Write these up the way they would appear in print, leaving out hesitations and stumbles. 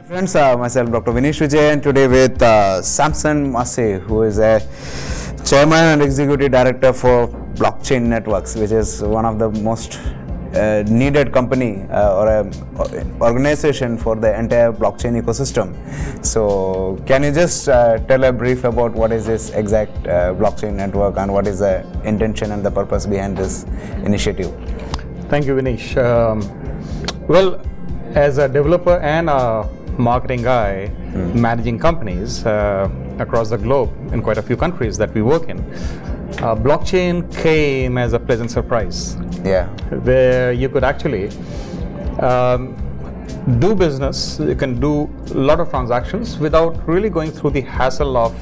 Friends, myself Dr. Vinesh Vijay, and today with Samson Masih, who is a chairman and executive director for Blockchain Networks, which is one of the most needed company or a organization for the entire blockchain ecosystem. So can you just tell a brief about what is this exact blockchain network and what is the intention and the purpose behind this initiative? Thank you, Vinesh. Well, as a developer and a marketing guy managing companies across the globe in quite a few countries that we work in, blockchain came as a pleasant surprise. Yeah. Where you could actually do business, you can do a lot of transactions without really going through the hassle of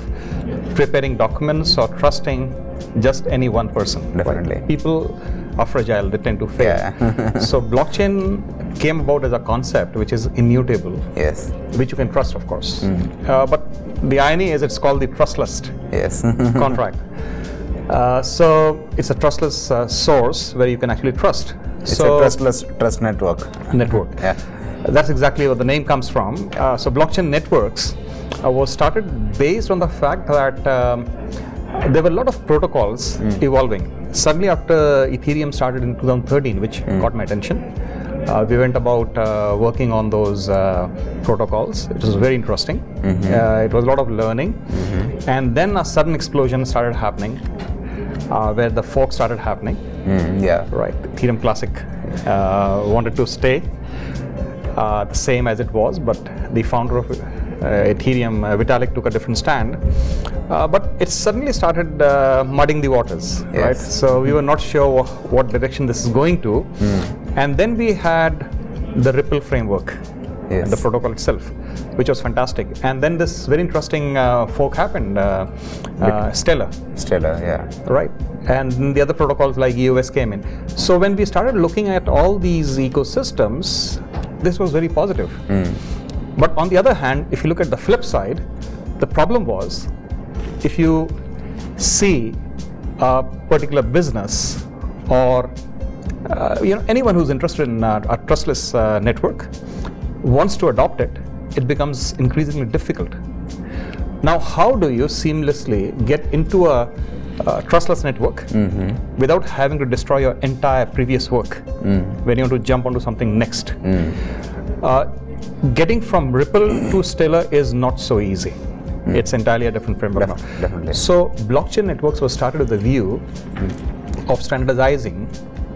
preparing documents or trusting just any one person. Definitely. Right? People are fragile, they tend to fail. Yeah. So blockchain came about as a concept which is immutable, Yes. which you can trust, of course. But the irony is it's called the trustless Yes. contract. So it's a trustless source where you can actually trust. It's a trust network. Yeah. That's exactly where the name comes from. So blockchain networks was started based on the fact that there were a lot of protocols evolving. Suddenly after Ethereum started in 2013, which got my attention, we went about working on those protocols. It was very interesting. It was a lot of learning. And then a sudden explosion started happening where the fork started happening. Yeah. Right. Ethereum Classic wanted to stay the same as it was, but the founder of Ethereum, Vitalik, took a different stand. But it suddenly started mudding the waters, Yes. right? So we were not sure what direction this is going to. And then we had the Ripple framework, Yes. the protocol itself, which was fantastic. And then this very interesting fork happened, Stellar. Stellar, yeah. Right, and the other protocols like EOS came in. So when we started looking at all these ecosystems, this was very positive. But on the other hand, if you look at the flip side, the problem was, if you see a particular business or anyone who's interested in a trustless network wants to adopt it, it becomes increasingly difficult. Now, how do you seamlessly get into a trustless network without having to destroy your entire previous work when you want to jump onto something next? Getting from Ripple to Stellar is not so easy. It's entirely a different framework now. Definitely. So blockchain networks were started with the view of standardizing.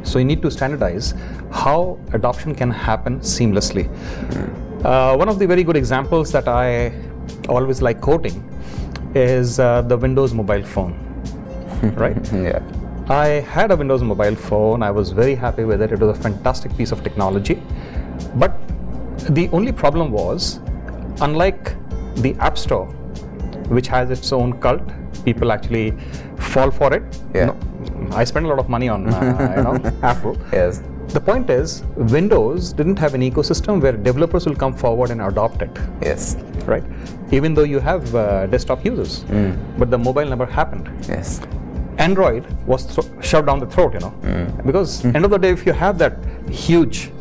So you need to standardize how adoption can happen seamlessly. One of the very good examples that I always like quoting is the Windows mobile phone, right? Yeah. I had a Windows mobile phone. I was very happy with it. It was a fantastic piece of technology. But the only problem was, unlike the App Store, which has its own cult, people actually fall for it. Yeah. I spend a lot of money on Apple. Yes. The point is, Windows didn't have an ecosystem where developers will come forward and adopt it. Yes. Right? Even though you have desktop users, but the mobile never happened. Yes. Android was shoved down the throat, because end of the day, if you have that huge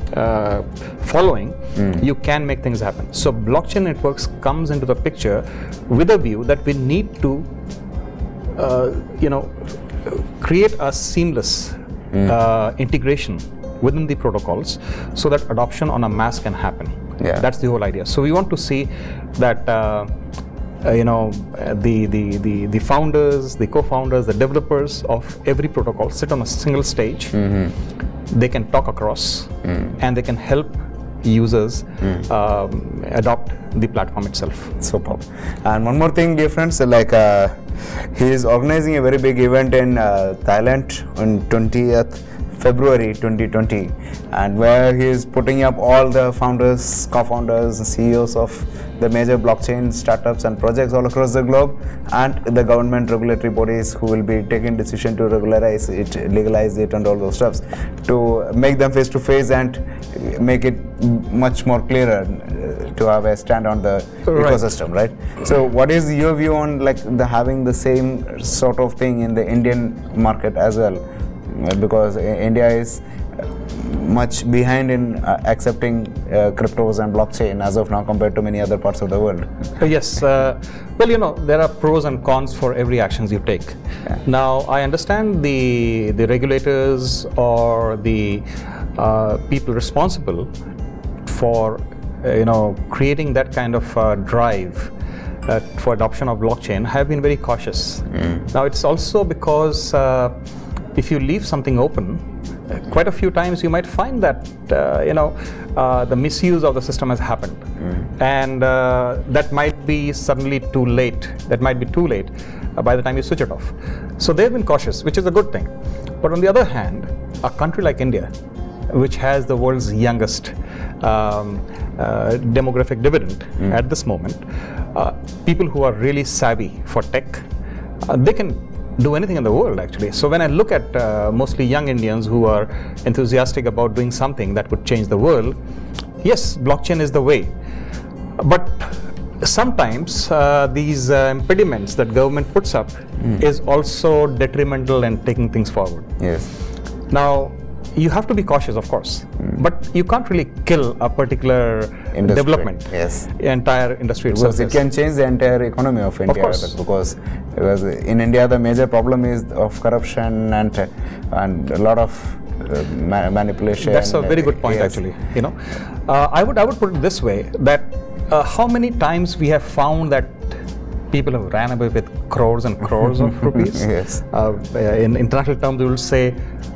following, you can make things happen. So blockchain networks comes into the picture with a view that we need to, create a seamless integration within the protocols so that adoption on a mass can happen. Yeah. That's the whole idea. So we want to see that the founders, the co-founders, the developers of every protocol sit on a single stage. They can talk across and they can help users adopt the platform itself. Superb. And one more thing, dear friends, like he is organizing a very big event in Thailand on 20th February 2020, and where he is putting up all the founders, co-founders, CEOs of the major blockchain startups and projects all across the globe, and the government regulatory bodies who will be taking decision to regularize it, legalize it, and all those stuffs, to make them face to face and make it much more clearer to have a stand on the ecosystem, right? So what is your view on like having the same sort of thing in the Indian market as well? Because India is much behind in accepting cryptos and blockchain as of now compared to many other parts of the world. Yes. Well, there are pros and cons for every actions you take. Yeah. Now, I understand the regulators or the people responsible for creating that kind of drive for adoption of blockchain have been very cautious. Now, it's also because if you leave something open, quite a few times you might find that the misuse of the system has happened, and that might be suddenly too late. That might be too late by the time you switch it off. So they've been cautious, which is a good thing. But on the other hand, a country like India, which has the world's youngest demographic dividend at this moment, people who are really savvy for tech, they can do anything in the world actually. So when I look at mostly young Indians who are enthusiastic about doing something that could change the world, yes, blockchain is the way. But sometimes these impediments that government puts up is also detrimental in taking things forward. Yes. Now, you have to be cautious, of course, but you can't really kill a particular development, entire industry itself. Because it can change the entire economy of India. Of course. Because in India, the major problem is of corruption and a lot of manipulation. That's a very good point, actually. I would put it this way, that how many times we have found that people have ran away with crores and crores of rupees. Yes. In international terms, we will say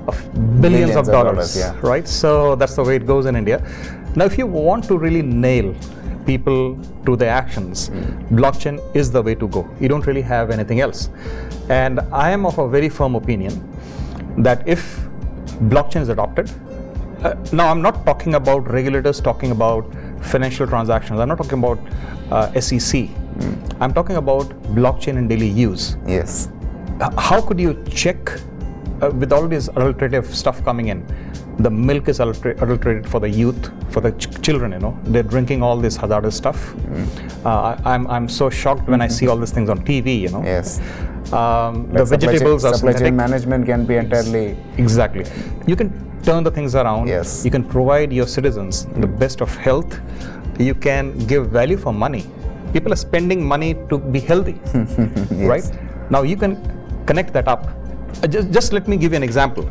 of billions of dollars, right? So that's the way it goes in India. Now, if you want to really nail people to their actions, blockchain is the way to go. You don't really have anything else. And I am of a very firm opinion that if blockchain is adopted, now I'm not talking about regulators talking about financial transactions. I'm not talking about SEC. I'm talking about blockchain in daily use. Yes. How could you check with all this adulterative stuff coming in? The milk is adulterated for the youth, for the children. They're drinking all this hazardous stuff. I'm so shocked when I see all these things on TV. Yes. The vegetables are supply synthetic. chain management can be entirely exactly. You can turn the things around. Yes. You can provide your citizens the best of health. You can give value for money. People are spending money to be healthy, right? Now you can connect that up. Just let me give you an example.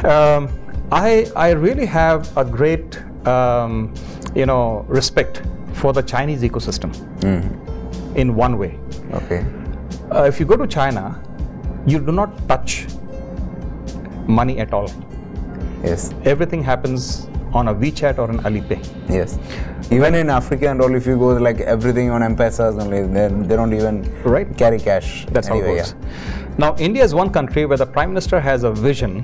I really have a great respect for the Chinese ecosystem in one way. Okay. If you go to China, you do not touch money at all. Yes. Everything happens on a WeChat or an Alipay. Yes. Even in Africa and all, if you go like everything on M-Pesas only, they don't even carry cash. That's how it works. Now, India is one country where the Prime Minister has a vision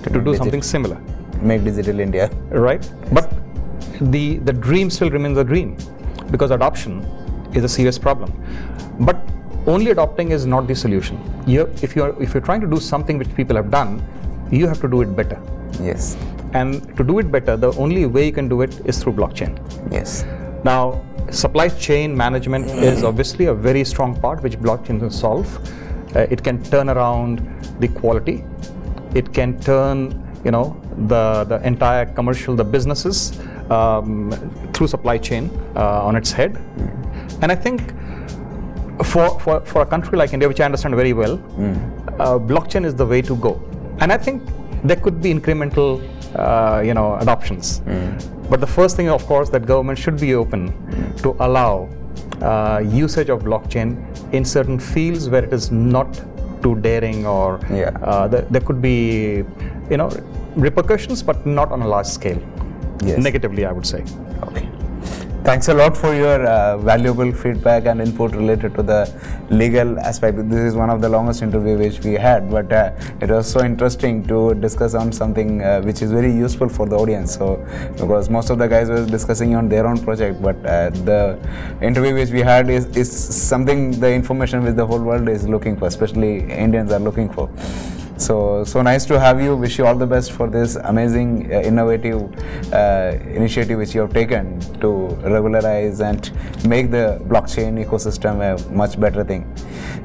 to do something similar. Make digital India. Right? But the dream still remains a dream, because adoption is a serious problem. But only adopting is not the solution. If you're trying to do something which people have done, you have to do it better. Yes. And to do it better, the only way you can do it is through blockchain. Yes. Now, supply chain management is obviously a very strong part which blockchain can solve. It can turn around the quality. It can turn, the entire commercial, the businesses through supply chain on its head. And I think for a country like India, which I understand very well, blockchain is the way to go. And I think there could be incremental adoptions. But the first thing, of course, that government should be open to allow usage of blockchain in certain fields where it is not too daring, or there could be repercussions, but not on a large scale. Yes. Negatively, I would say. Okay. Thanks a lot for your valuable feedback and input related to the legal aspect. This is one of the longest interviews which we had, but it was so interesting to discuss on something which is very useful for the audience. So, because most of the guys were discussing on their own project, but the interview which we had is something, the information which the whole world is looking for, especially Indians are looking for. So nice to have you. Wish you all the best for this amazing, innovative initiative which you have taken to regularize and make the blockchain ecosystem a much better thing.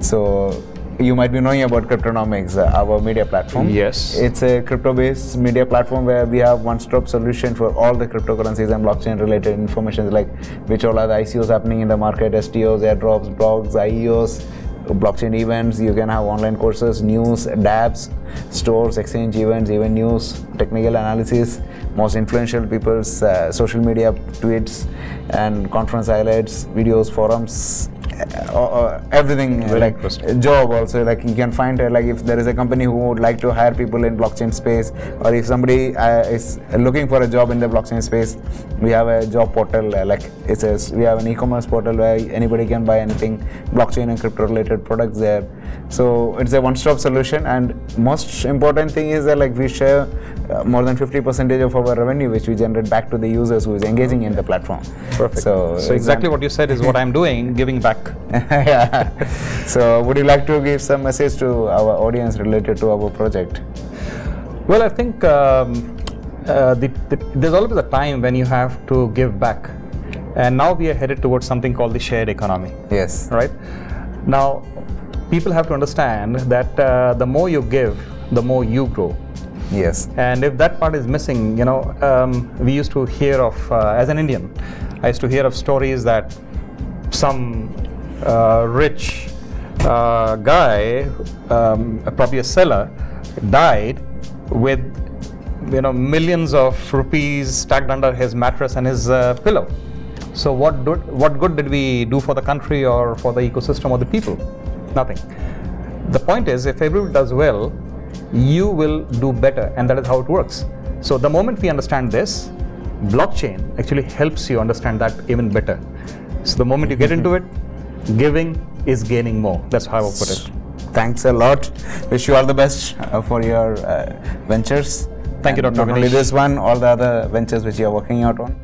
So you might be knowing about Cryptoknowmics, our media platform. Yes. It's a crypto-based media platform where we have one-stop solution for all the cryptocurrencies and blockchain-related information, like which all are the ICOs happening in the market, STOs, airdrops, blogs, IEOs, blockchain events. You can have online courses, news, dApps, stores, exchange events, event news, technical analysis, most influential people's social media tweets and conference highlights, videos, forums, everything. Very like interesting. job also, like you can find like if there is a company who would like to hire people in blockchain space, or if somebody is looking for a job in the blockchain space, we have a job portal, like it says we have an e-commerce portal where anybody can buy anything blockchain and crypto related products there. So it's a one-stop solution, and most important thing is that like we share more than 50% of our revenue which we generate back to the users who is engaging in the platform. Perfect. So exactly what you said is what I'm doing, giving back. Yeah. So would you like to give some message to our audience related to our project? Well, I think there's always a time when you have to give back, and now we are headed towards something called the shared economy. Yes. Right? Now, people have to understand that the more you give, the more you grow. Yes. And if that part is missing, we used to hear of, as an Indian, I used to hear of stories that some rich guy, probably a seller, died with millions of rupees stacked under his mattress and his pillow. So what good did we do for the country or for the ecosystem or the people? Nothing. The point is, if everyone does well, you will do better, and that is how it works. So the moment we understand this, blockchain actually helps you understand that even better. So the moment you get into it, giving is gaining more. That's how I will put it. Thanks a lot. Wish you all the best for your ventures. Thank you, Dr. Not only Vinesh. this one, all the other ventures which you are working out on.